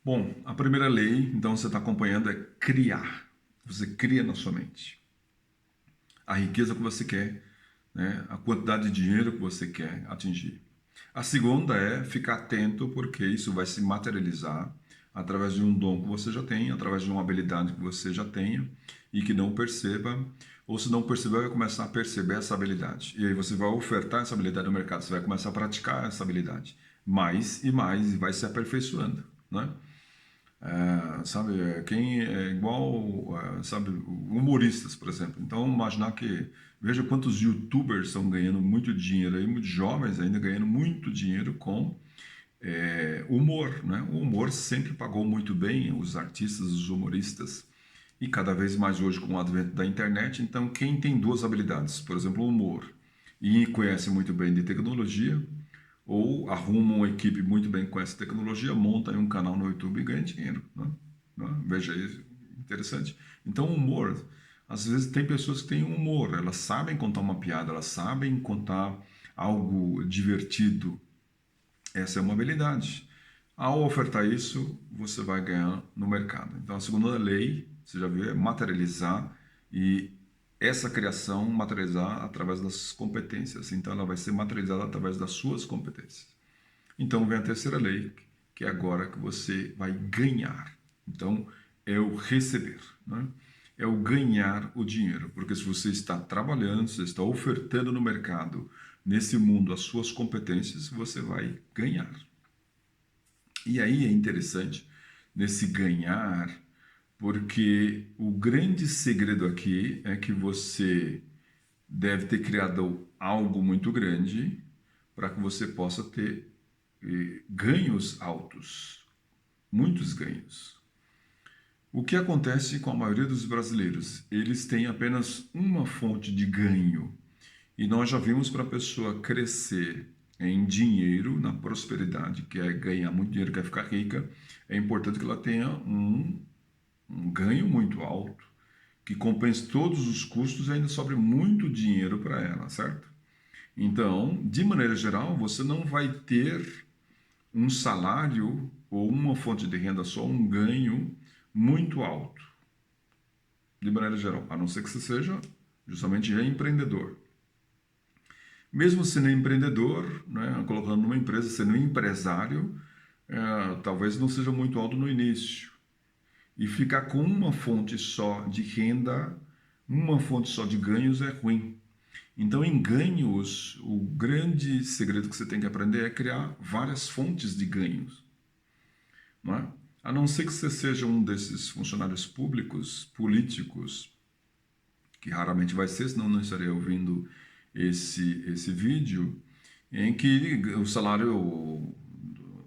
Bom, a primeira lei, então você está acompanhando, é criar. Você cria na sua mente a riqueza que você quer, né? A quantidade de dinheiro que você quer atingir. A segunda é ficar atento, porque isso vai se materializar através de um dom que você já tem, através de uma habilidade que você já tenha e que não perceba, ou se não perceber, vai começar a perceber essa habilidade. E aí você vai ofertar essa habilidade no mercado, você vai começar a praticar essa habilidade mais e mais, e vai se aperfeiçoando, né? Sabe, quem é igual, sabe, humoristas, por exemplo. Então, imaginar que, veja quantos YouTubers estão ganhando muito dinheiro aí, muitos jovens ainda ganhando muito dinheiro com humor, né? O humor sempre pagou muito bem os artistas, os humoristas, e cada vez mais hoje com o advento da internet. Então, quem tem duas habilidades, por exemplo, o humor, e conhece muito bem de tecnologia, ou arruma uma equipe muito bem com essa tecnologia, monta aí um canal no YouTube e ganha dinheiro, né? Veja isso, interessante. Então, o humor, às vezes tem pessoas que têm humor, elas sabem contar uma piada, elas sabem contar algo divertido. Essa é uma habilidade. Ao ofertar isso, você vai ganhar no mercado. Então, a segunda lei, você já viu, é materializar, e essa criação materializar através das competências. Então, ela vai ser materializada através das suas competências. Então, vem a terceira lei, que é agora que você vai ganhar. Então, é o receber, né? É o ganhar o dinheiro. Porque se você está trabalhando, você está ofertando no mercado, nesse mundo, as suas competências, você vai ganhar. E aí é interessante nesse ganhar, porque o grande segredo aqui é que você deve ter criado algo muito grande para que você possa ter ganhos altos, muitos ganhos. O que acontece com a maioria dos brasileiros? Eles têm apenas uma fonte de ganho. E nós já vimos para a pessoa crescer em dinheiro, na prosperidade, que é ganhar muito dinheiro, quer ficar rica, é importante que ela tenha um ganho muito alto, que compense todos os custos e ainda sobre muito dinheiro para ela, certo? Então, de maneira geral, você não vai ter um salário ou uma fonte de renda só, um ganho muito alto, de maneira geral, a não ser que você seja justamente empreendedor. Mesmo sendo empreendedor, né, colocando numa empresa, sendo empresário, talvez não seja muito alto no início. E ficar com uma fonte só de renda, uma fonte só de ganhos é ruim. Então, em ganhos, o grande segredo que você tem que aprender é criar várias fontes de ganhos, não é? A não ser que você seja um desses funcionários públicos, políticos, que raramente vai ser, senão não estaria ouvindo esse vídeo, em que o salário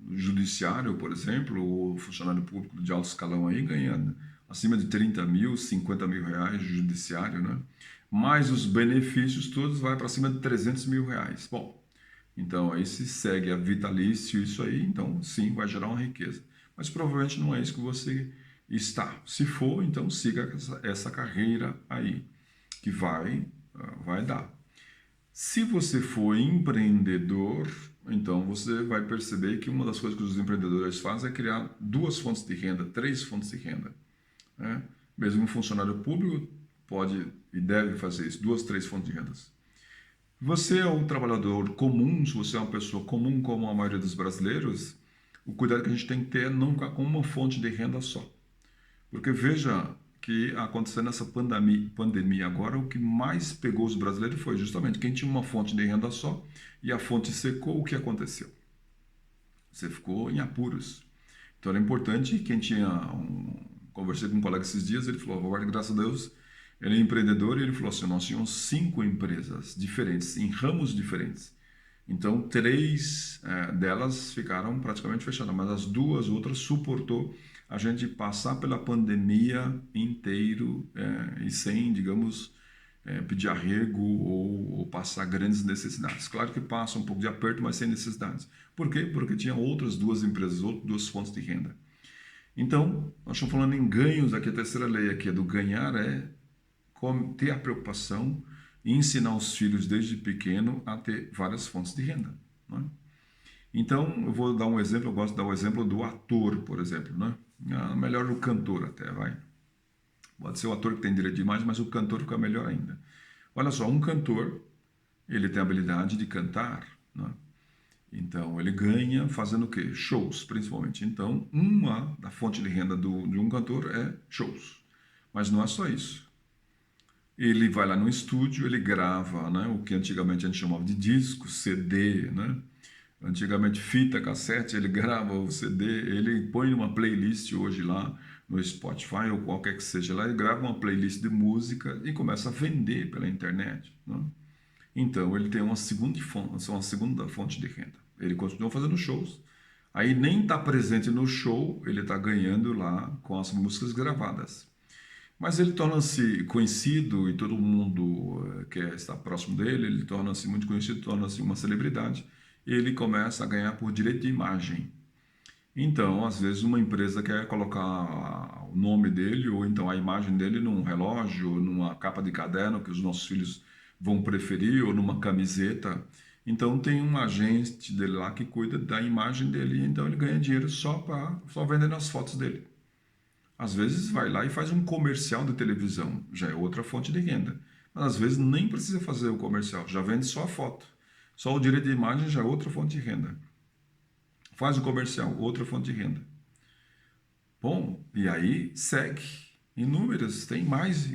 do judiciário, por exemplo, o funcionário público de alto escalão aí ganha acima de 30 mil, 50 mil reais de judiciário, né? Mais os benefícios todos vai para cima de 300 mil reais. Bom, então aí se segue a vitalício isso aí, então sim, vai gerar uma riqueza. Mas provavelmente não é isso que você está. Se for, então siga essa carreira aí, que vai dar. Se você for empreendedor, então você vai perceber que uma das coisas que os empreendedores fazem é criar duas fontes de renda, três fontes de renda, né? Mesmo um funcionário público pode e deve fazer isso, duas, três fontes de rendas. Você é um trabalhador comum, se você é uma pessoa comum como a maioria dos brasileiros, o cuidado que a gente tem que ter é não ficar com uma fonte de renda só. Porque veja que acontecendo essa pandemia agora, o que mais pegou os brasileiros foi justamente quem tinha uma fonte de renda só e a fonte secou, o que aconteceu? Você ficou em apuros. Então era importante, quem tinha conversei com um colega esses dias, ele falou, Roberto, graças a Deus, ele é empreendedor e ele falou assim, nós tínhamos 5 empresas diferentes, em ramos diferentes. Então, três delas ficaram praticamente fechadas, mas as duas outras suportou a gente passar pela pandemia inteiro e sem, digamos, pedir arrego ou passar grandes necessidades. Claro que passa um pouco de aperto, mas sem necessidades. Por quê? Porque tinha outras duas empresas, outras duas fontes de renda. Então, nós estamos falando em ganhos, aqui a terceira lei aqui é do ganhar, é ter a preocupação e ensinar os filhos desde pequeno a ter várias fontes de renda, não é? Então, eu vou dar um exemplo, eu gosto de dar o exemplo do ator, por exemplo, né? Melhor o cantor até, vai. Pode ser o ator que tem direito de imagem, mas o cantor fica melhor ainda. Olha só, um cantor, ele tem a habilidade de cantar, né? Então, ele ganha fazendo o quê? Shows, principalmente. Então, uma da fonte de renda de um cantor é shows. Mas não é só isso. Ele vai lá no estúdio, ele grava, né, o que antigamente a gente chamava de disco, CD, né? Antigamente fita, cassete, ele grava o CD, ele põe uma playlist hoje lá no Spotify ou qualquer que seja lá, ele grava uma playlist de música e começa a vender pela internet, né? Então ele tem uma segunda fonte de renda. Ele continua fazendo shows, aí nem está presente no show, ele está ganhando lá com as músicas gravadas. Mas ele torna-se conhecido e todo mundo quer estar próximo dele, ele torna-se muito conhecido, torna-se uma celebridade, e ele começa a ganhar por direito de imagem. Então, às vezes, uma empresa quer colocar o nome dele ou então a imagem dele num relógio, numa capa de caderno que os nossos filhos vão preferir, ou numa camiseta. Então, tem um agente dele lá que cuida da imagem dele, então ele ganha dinheiro só vendendo as fotos dele. Às vezes vai lá e faz um comercial de televisão, já é outra fonte de renda. Mas às vezes nem precisa fazer o comercial, já vende só a foto. Só o direito de imagem já é outra fonte de renda. Faz o comercial, outra fonte de renda. Bom, e aí segue. Inúmeras, tem mais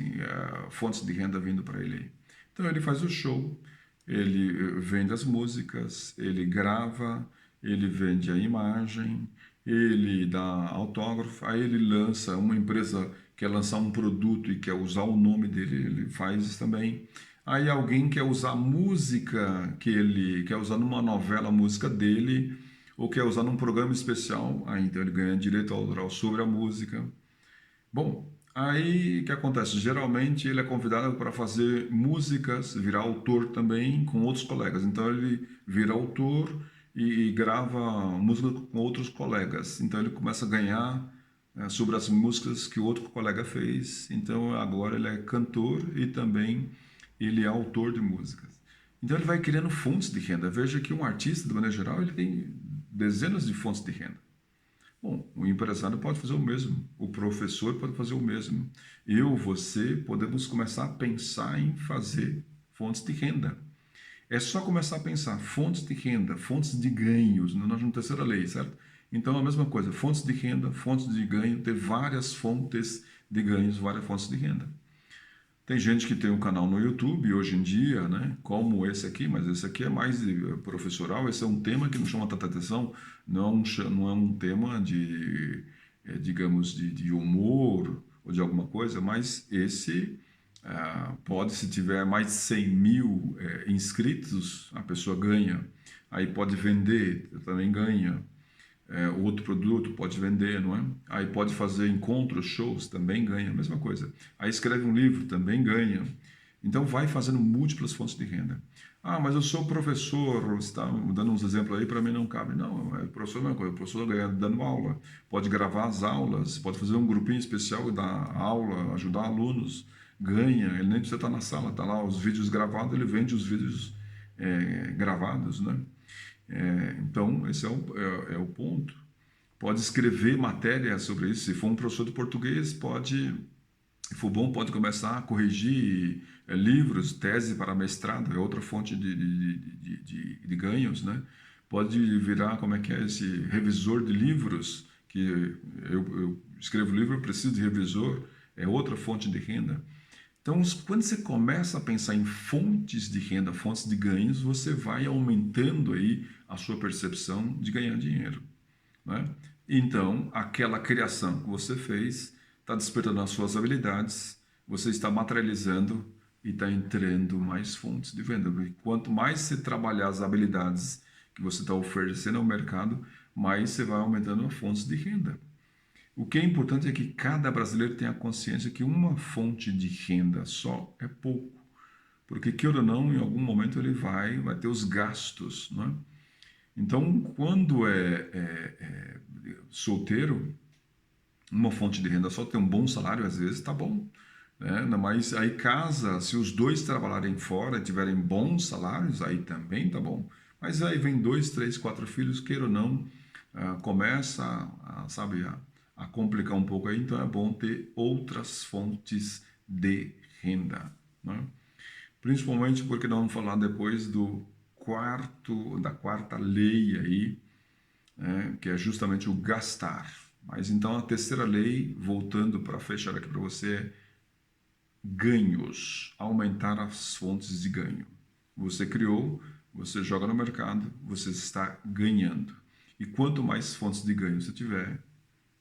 fontes de renda vindo para ele aí. Então ele faz o show, ele vende as músicas, ele grava, ele vende a imagem, ele dá autógrafo, aí ele lança, uma empresa quer lançar um produto e quer usar o nome dele, ele faz isso também. Aí alguém quer usar a música que ele quer usar numa novela, a música dele, ou quer usar num programa especial, aí então ele ganha direito autoral sobre a música. Bom, aí o que acontece? Geralmente ele é convidado para fazer músicas, virar autor também com outros colegas. Então ele vira autor e grava música com outros colegas. Então ele começa a ganhar sobre as músicas que outro colega fez. Então agora ele é cantor e também ele é autor de músicas. Então ele vai criando fontes de renda. Veja que um artista, de maneira geral, ele tem dezenas de fontes de renda. Bom, o empresário pode fazer o mesmo, o professor pode fazer o mesmo. Eu, você, podemos começar a pensar em fazer fontes de renda. É só começar a pensar fontes de renda, fontes de ganhos. Nós vamos terceira lei, certo? Então, a mesma coisa, fontes de renda, fontes de ganho, ter várias fontes de ganhos, várias fontes de renda. Tem gente que tem um canal no YouTube hoje em dia, né? Como esse aqui, mas esse aqui é mais professoral. Esse é um tema que não chama tanta atenção, não é um tema de, digamos, de humor ou de alguma coisa, mas esse pode, se tiver mais de 100 mil inscritos, a pessoa ganha. Aí pode vender, também ganha. Outro produto pode vender, não é? Aí pode fazer encontros, shows, também ganha, a mesma coisa. Aí escreve um livro, também ganha. Então vai fazendo múltiplas fontes de renda. Ah, mas eu sou professor, você está dando uns exemplos aí, para mim não cabe. Não, é professor é a mesma coisa, o professor ganha dando aula, pode gravar as aulas, pode fazer um grupinho especial e dar aula, ajudar alunos, ganha, ele nem precisa estar na sala, está lá os vídeos gravados, ele vende os vídeos gravados, né? Então, esse é o ponto. Pode escrever matéria sobre isso. Se for um professor de português, pode, se for bom, pode começar a corrigir livros, tese para mestrado, é outra fonte de ganhos, né? Pode virar, como é que é, esse revisor de livros, que eu escrevo livro, eu preciso de revisor, é outra fonte de renda. Então, quando você começa a pensar em fontes de renda, fontes de ganhos, você vai aumentando aí a sua percepção de ganhar dinheiro, né? Então, aquela criação que você fez está despertando as suas habilidades, você está materializando e está entrando mais fontes de venda. E quanto mais você trabalhar as habilidades que você está oferecendo ao mercado, mais você vai aumentando as fontes de renda. O que é importante é que cada brasileiro tenha consciência que uma fonte de renda só é pouco, porque queira ou não, em algum momento ele vai ter os gastos, né? Então, quando solteiro, uma fonte de renda só, ter um bom salário, às vezes está bom, né? Mas aí casa, se os dois trabalharem fora e tiverem bons salários, aí também tá bom, Mas aí vem 2, 3, 4 filhos, queira ou não, começa sabe, a complicar um pouco aí, então é bom ter outras fontes de renda, né? Principalmente porque nós vamos falar depois da quarta lei aí, né, que é justamente o gastar. Mas então a terceira lei, voltando para fechar aqui para você, é ganhos, aumentar as fontes de ganho. Você criou, você joga no mercado, você está ganhando. E quanto mais fontes de ganho você tiver,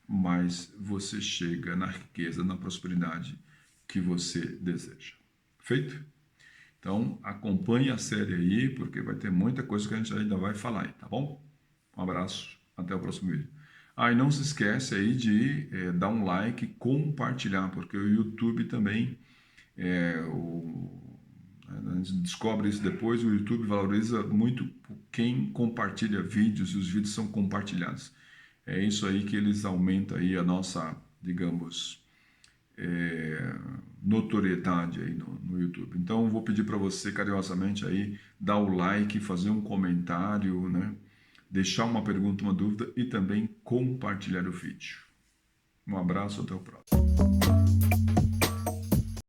mais você chega na riqueza, na prosperidade que você deseja. Feito? Então, acompanhe a série aí, porque vai ter muita coisa que a gente ainda vai falar aí, tá bom? Um abraço, até o próximo vídeo. Ah, e não se esquece aí de dar um like e compartilhar, porque o YouTube também, a gente descobre isso depois, o YouTube valoriza muito quem compartilha vídeos e os vídeos são compartilhados. É isso aí que eles aumentam aí a nossa, digamos, notoriedade aí no YouTube. Então, vou pedir para você carinhosamente aí dar o like, fazer um comentário, né? Deixar uma pergunta, uma dúvida e também compartilhar o vídeo. Um abraço, até o próximo.